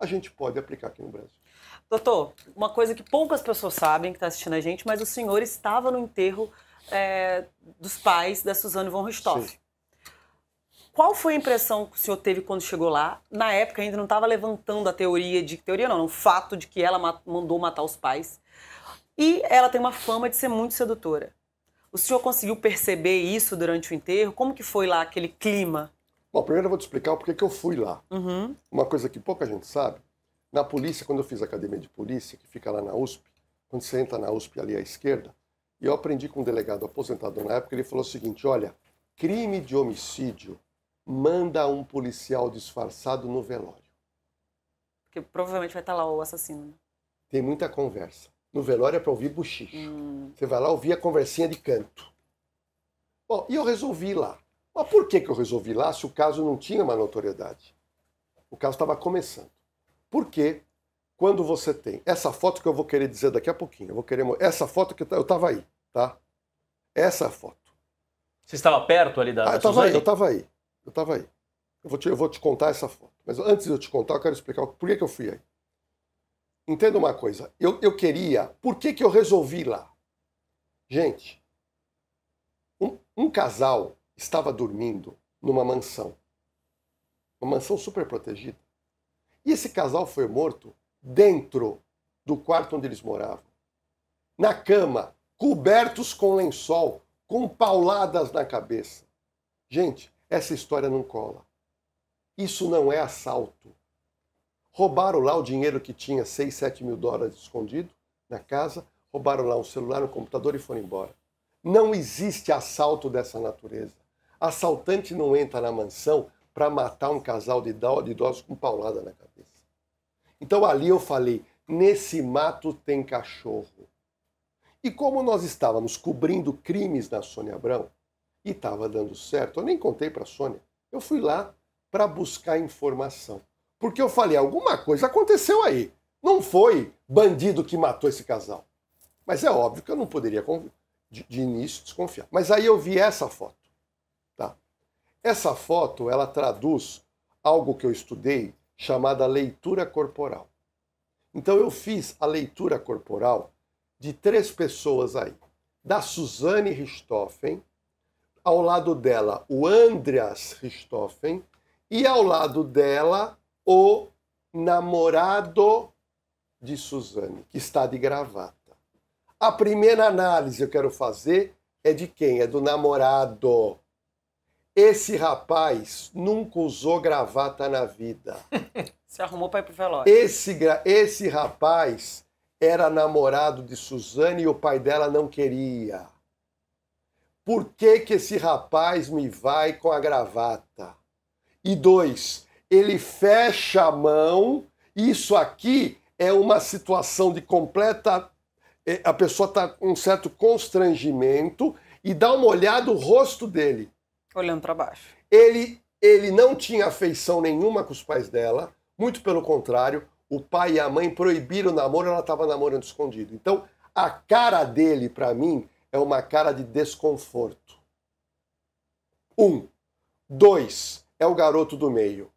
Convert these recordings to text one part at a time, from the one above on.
a gente pode aplicar aqui no Brasil. Doutor, uma coisa que poucas pessoas sabem que está assistindo a gente, mas o senhor estava no enterro dos pais da Suzane von Richthofen. Sim. Qual foi a impressão que o senhor teve quando chegou lá? Na época ainda não estava levantando a teoria o fato de que ela mandou matar os pais. E ela tem uma fama de ser muito sedutora. O senhor conseguiu perceber isso durante o enterro? Como que foi lá aquele clima? Bom, primeiro eu vou te explicar o porquê que eu fui lá. Uma coisa que pouca gente sabe, na polícia, quando eu fiz a academia de polícia, que fica lá na USP, quando você entra na USP ali à esquerda, e eu aprendi com um delegado aposentado na época, ele falou o seguinte, olha, crime de homicídio manda um policial disfarçado no velório. Porque provavelmente vai estar lá o assassino. Né? Tem muita conversa. No velório é para ouvir bochicho. Você vai lá ouvir a conversinha de canto. Bom, e eu resolvi ir lá. Mas por que eu resolvi ir lá se o caso não tinha uma notoriedade? O caso estava começando. Porque quando você tem essa foto que eu vou querer dizer daqui a pouquinho, essa foto que eu estava aí, tá? Essa foto. Você estava perto ali da Suzane? Eu estava aí. Eu vou te contar essa foto. Mas antes de eu te contar, eu quero explicar por que eu fui aí. Entenda uma coisa. Eu queria... Por que eu resolvi ir lá? Gente, um casal estava dormindo numa mansão. Uma mansão super protegida. E esse casal foi morto dentro do quarto onde eles moravam. Na cama, cobertos com lençol, com pauladas na cabeça. Gente, essa história não cola. Isso não é assalto. Roubaram lá o dinheiro que tinha, 6, 7 mil dólares escondido na casa, roubaram lá um celular, um computador e foram embora. Não existe assalto dessa natureza. Assaltante não entra na mansão para matar um casal de idosos com paulada na cabeça. Então ali eu falei, nesse mato tem cachorro. E como nós estávamos cobrindo crimes na Sônia Abrão, e estava dando certo, eu nem contei para a Sônia, eu fui lá para buscar informação. Porque eu falei, alguma coisa aconteceu aí. Não foi bandido que matou esse casal. Mas é óbvio que eu não poderia, de início, desconfiar. Mas aí eu vi essa foto. Tá? Essa foto, ela traduz algo que eu estudei, chamada leitura corporal. Então eu fiz a leitura corporal de 3 pessoas aí. Da Suzane Richthofen, ao lado dela o Andreas Richthofen, e ao lado dela o namorado de Suzane, que está de gravata. A primeira análise que eu quero fazer é de quem? É do namorado. Esse rapaz nunca usou gravata na vida. Se arrumou para ir pro velório. Esse rapaz era namorado de Suzane e o pai dela não queria. Por que esse rapaz me vai com a gravata? E 2, ele fecha a mão, isso aqui é uma situação de completa... A pessoa está com um certo constrangimento e dá uma olhada no rosto dele. Olhando para baixo. Ele não tinha afeição nenhuma com os pais dela, muito pelo contrário, o pai e a mãe proibiram o namoro, ela estava namorando escondido. Então, a cara dele, para mim, é uma cara de desconforto. 1. 2, é o garoto do meio.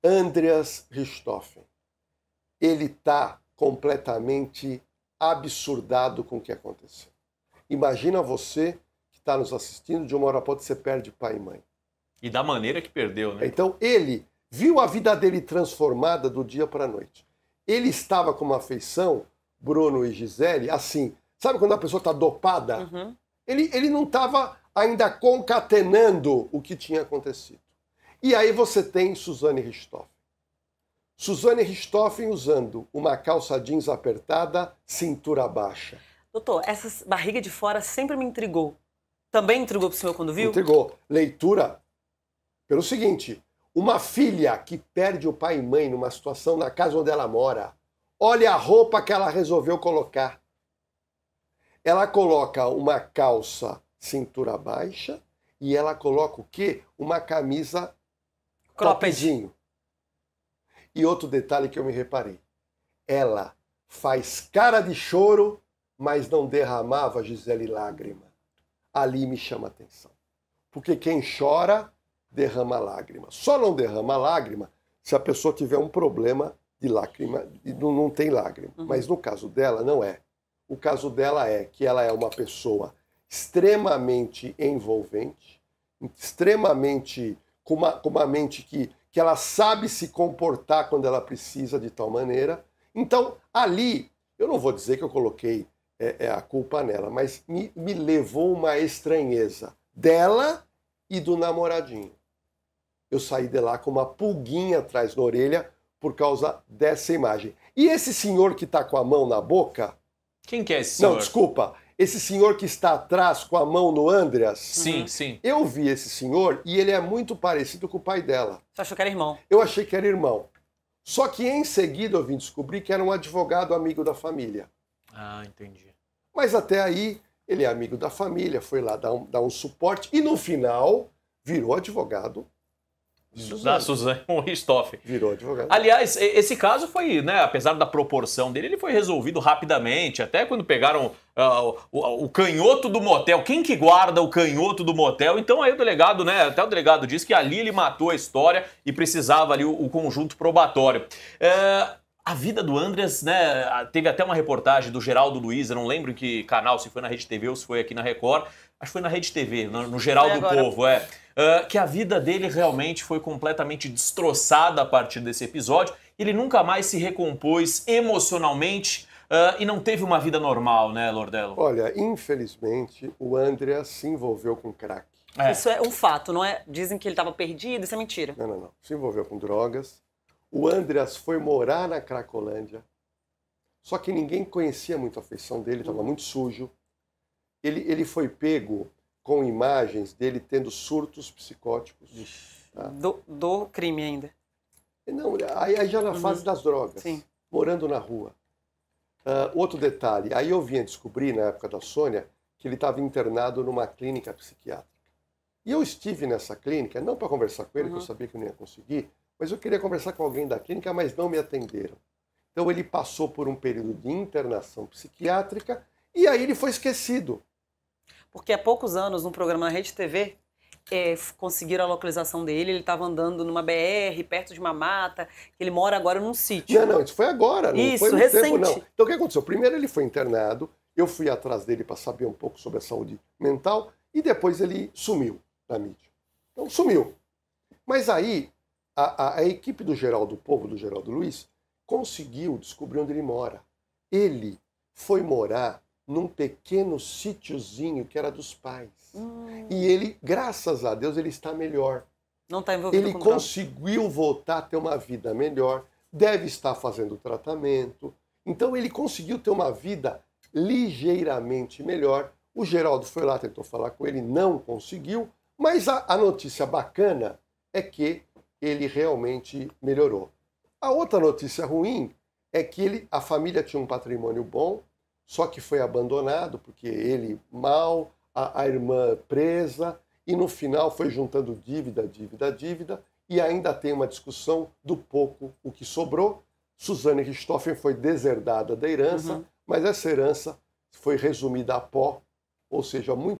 Andreas Richthofen. Ele está completamente absurdado com o que aconteceu. Imagina você que está nos assistindo, de uma hora para outra você perde pai e mãe. E da maneira que perdeu, né? Então ele viu a vida dele transformada do dia para a noite. Ele estava com uma afeição, Bruno e Gisele, assim, sabe quando a pessoa está dopada? Uhum. Ele não estava ainda concatenando o que tinha acontecido. E aí você tem Suzane Richthofen. Suzane Richthofen usando uma calça jeans apertada, cintura baixa. Doutor, essa barriga de fora sempre me intrigou. Também intrigou pro senhor quando viu? Intrigou. Leitura pelo seguinte, uma filha que perde o pai e mãe numa situação na casa onde ela mora, olha a roupa que ela resolveu colocar. Ela coloca uma calça cintura baixa e ela coloca o quê? Uma camisa topzinho. E outro detalhe que eu me reparei. Ela faz cara de choro, mas não derramava, Gisele, lágrima. Ali me chama a atenção. Porque quem chora, derrama lágrima. Só não derrama lágrima se a pessoa tiver um problema de lágrima, não tem lágrima. Mas no caso dela, não é. O caso dela é que ela é uma pessoa extremamente envolvente, extremamente com uma mente que ela sabe se comportar quando ela precisa de tal maneira. Então, ali, eu não vou dizer que eu coloquei a culpa nela, mas me levou uma estranheza dela e do namoradinho. Eu saí de lá com uma pulguinha atrás na orelha por causa dessa imagem. E esse senhor que está com a mão na boca... Quem que é esse senhor? Não, desculpa. Esse senhor que está atrás com a mão no Andreas... Sim, sim. Eu vi esse senhor e ele é muito parecido com o pai dela. Você achou que era irmão? Eu achei que era irmão. Só que em seguida eu vim descobrir que era um advogado amigo da família. Ah, entendi. Mas até aí, ele é amigo da família, foi lá dar um suporte e no final virou advogado Da Suzane von Richthofen. Virou advogado. Aliás, esse caso foi, né, apesar da proporção dele, ele foi resolvido rapidamente. Até quando pegaram o canhoto do motel. Quem que guarda o canhoto do motel? Então aí o delegado, né, até o delegado disse que ali ele matou a história e precisava ali o conjunto probatório. A vida do Andreas, né, teve até uma reportagem do Geraldo Luiz, eu não lembro em que canal, se foi na Rede TV ou se foi aqui na Record, acho que foi na Rede TV, no Geraldo Povo, que a vida dele realmente foi completamente destroçada a partir desse episódio, ele nunca mais se recompôs emocionalmente e não teve uma vida normal, né, Lordello? Olha, infelizmente, o Andreas se envolveu com crack. Isso é um fato, não é? Dizem que ele estava perdido, isso é mentira. Não. Se envolveu com drogas. O Andreas foi morar na Cracolândia, só que ninguém conhecia muito a feição dele, estava muito sujo. Ele foi pego com imagens dele tendo surtos psicóticos. Tá? Do crime ainda. Não, aí já na fase das drogas, Sim. morando na rua. Outro detalhe, aí eu vinha descobrir, na época da Sônia, que ele estava internado numa clínica psiquiátrica. E eu estive nessa clínica, não para conversar com ele, que eu sabia que eu não ia conseguir, mas eu queria conversar com alguém da clínica, mas não me atenderam. Então ele passou por um período de internação psiquiátrica e aí ele foi esquecido. Porque há poucos anos, num programa na Rede TV, conseguiram a localização dele. Ele estava andando numa BR, perto de uma mata. Ele mora agora num sítio. Não, isso foi agora. Não isso, foi muito recente. tempo, não. Então o que aconteceu? Primeiro ele foi internado, eu fui atrás dele para saber um pouco sobre a saúde mental e depois ele sumiu da mídia. Então sumiu. Mas aí a equipe do Geraldo Povo, do Geraldo Luiz, conseguiu descobrir onde ele mora. Ele foi morar num pequeno sítiozinho que era dos pais. E ele, graças a Deus, ele está melhor. Não está envolvido ele com conseguiu voltar a ter uma vida melhor, deve estar fazendo tratamento. Então ele conseguiu ter uma vida ligeiramente melhor. O Geraldo foi lá, tentou falar com ele, não conseguiu. Mas a notícia bacana é que ele realmente melhorou. A outra notícia ruim é que a família tinha um patrimônio bom, só que foi abandonado, porque ele mal, a irmã presa, e no final foi juntando dívida, e ainda tem uma discussão do pouco o que sobrou. Suzane Richthofen foi deserdada da herança, mas essa herança foi resumida a pó, ou seja, muito